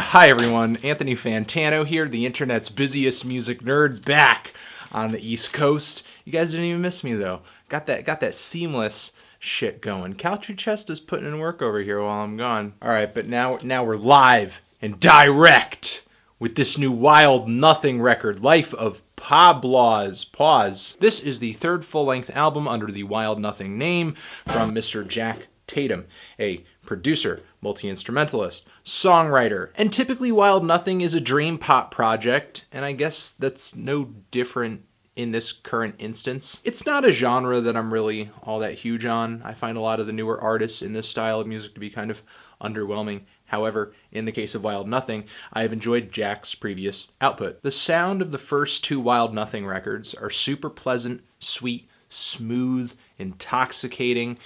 Hi everyone, Anthony Fantano here, the internet's busiest music nerd, back on the East Coast. You guys didn't even miss me though. Got that seamless shit going. Caltry Chest is putting in work over here while I'm gone. Alright, but now we're live and direct with this new Wild Nothing record, Life of Pablaws. Pause. This is the third full-length album under the Wild Nothing name from Mr. Jack Tatum, a producer, multi-instrumentalist, songwriter, and typically Wild Nothing is a dream pop project, and I guess that's no different in this current instance. It's not a genre that I'm really all that huge on. I find a lot of the newer artists in this style of music to be kind of underwhelming. However, in the case of Wild Nothing, I have enjoyed Jack's previous output. The sound of the first two Wild Nothing records are super pleasant, sweet, smooth, intoxicating,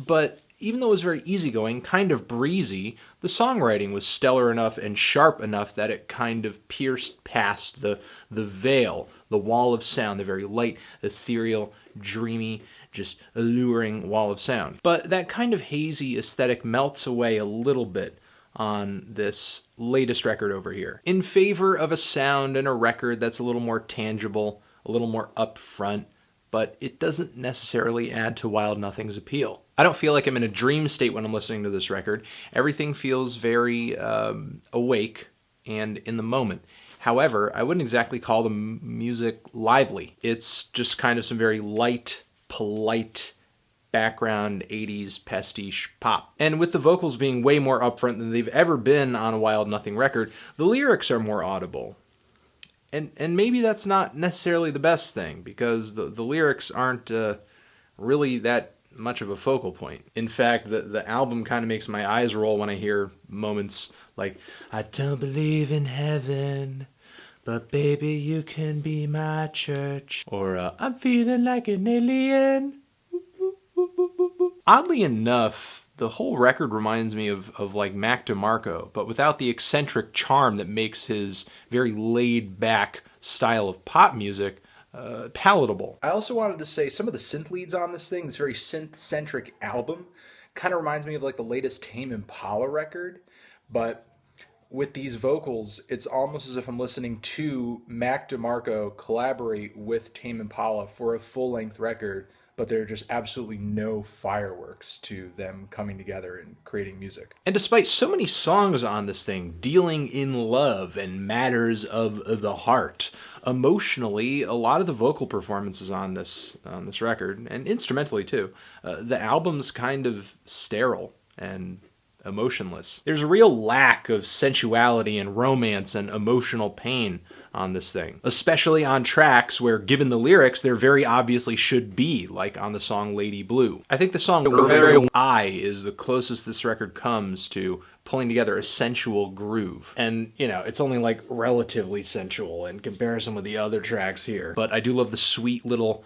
but even though it was very easygoing, kind of breezy, the songwriting was stellar enough and sharp enough that it kind of pierced past the veil, the wall of sound, the very light, ethereal, dreamy, just alluring wall of sound. But that kind of hazy aesthetic melts away a little bit on this latest record over here, in favor of a sound and a record that's a little more tangible, a little more upfront, but it doesn't necessarily add to Wild Nothing's appeal. I don't feel like I'm in a dream state when I'm listening to this record. Everything feels very awake and in the moment. However, I wouldn't exactly call the music lively. It's just kind of some very light, polite, background 80s pastiche pop. And with the vocals being way more upfront than they've ever been on a Wild Nothing record, the lyrics are more audible. And maybe that's not necessarily the best thing, because the lyrics aren't really that much of a focal point. In fact, the album kind of makes my eyes roll when I hear moments like, I don't believe in heaven, but baby you can be my church. Or, I'm feeling like an alien. Oddly enough, the whole record reminds me of like Mac DeMarco, but without the eccentric charm that makes his very laid-back style of pop music palatable. I also wanted to say some of the synth leads on this thing, this very synth-centric album, kind of reminds me of like the latest Tame Impala record, but with these vocals, it's almost as if I'm listening to Mac DeMarco collaborate with Tame Impala for a full-length record, but there are just absolutely no fireworks to them coming together and creating music. And despite so many songs on this thing dealing in love and matters of the heart, emotionally, a lot of the vocal performances on this record, and instrumentally too, the album's kind of sterile and emotionless. There's a real lack of sensuality and romance and emotional pain on this thing, especially on tracks where, given the lyrics, there very obviously should be, like on the song Lady Blue. I think the song Very I is the closest this record comes to pulling together a sensual groove. And, you know, it's only like relatively sensual in comparison with the other tracks here. But I do love the sweet little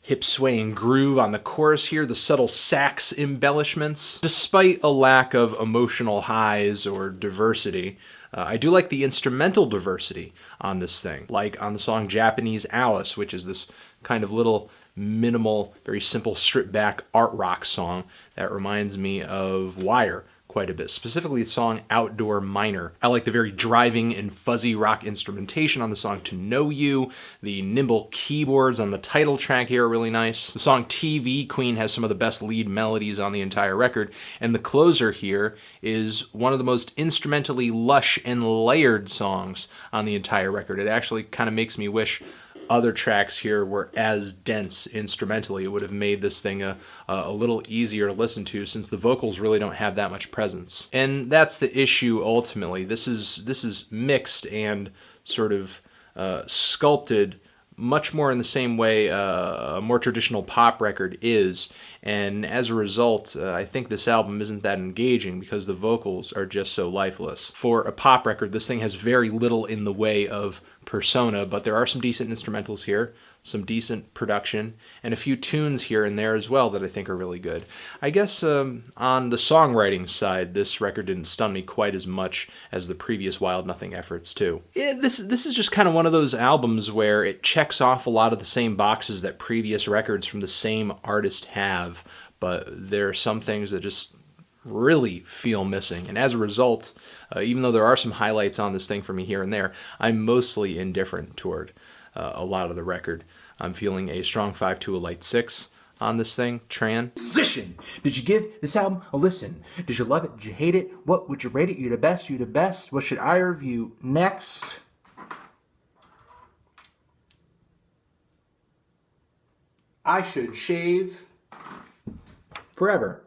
hip swaying groove on the chorus here, the subtle sax embellishments. Despite a lack of emotional highs or diversity, I do like the instrumental diversity on this thing, like on the song Japanese Alice, which is this kind of little minimal, very simple stripped back art rock song that reminds me of Wire quite a bit, specifically the song Outdoor Minor. I like the very driving and fuzzy rock instrumentation on the song To Know You. The nimble keyboards on the title track here are really nice. The song TV Queen has some of the best lead melodies on the entire record, and the closer here is one of the most instrumentally lush and layered songs on the entire record. It actually kind of makes me wish other tracks here were as dense instrumentally. It would have made this thing a little easier to listen to, since the vocals really don't have that much presence. And that's the issue ultimately. This is mixed and sort of sculpted much more in the same way a more traditional pop record is, and as a result, I think this album isn't that engaging because the vocals are just so lifeless. For a pop record, this thing has very little in the way of persona, but there are some decent instrumentals here, some decent production, and a few tunes here and there as well that I think are really good. I guess on the songwriting side, this record didn't stun me quite as much as the previous Wild Nothing efforts too. This is just kind of one of those albums where it checks off a lot of the same boxes that previous records from the same artist have, but there are some things that just really feel missing. And as a result, even though there are some highlights on this thing for me here and there, I'm mostly indifferent toward a lot of the record. I'm feeling a strong 5-2, a light 6 on this thing. Transition. Did you give this album a listen? Did you love it? Did you hate it? What would you rate it? You the best? You the best? What should I review next? I should shave forever.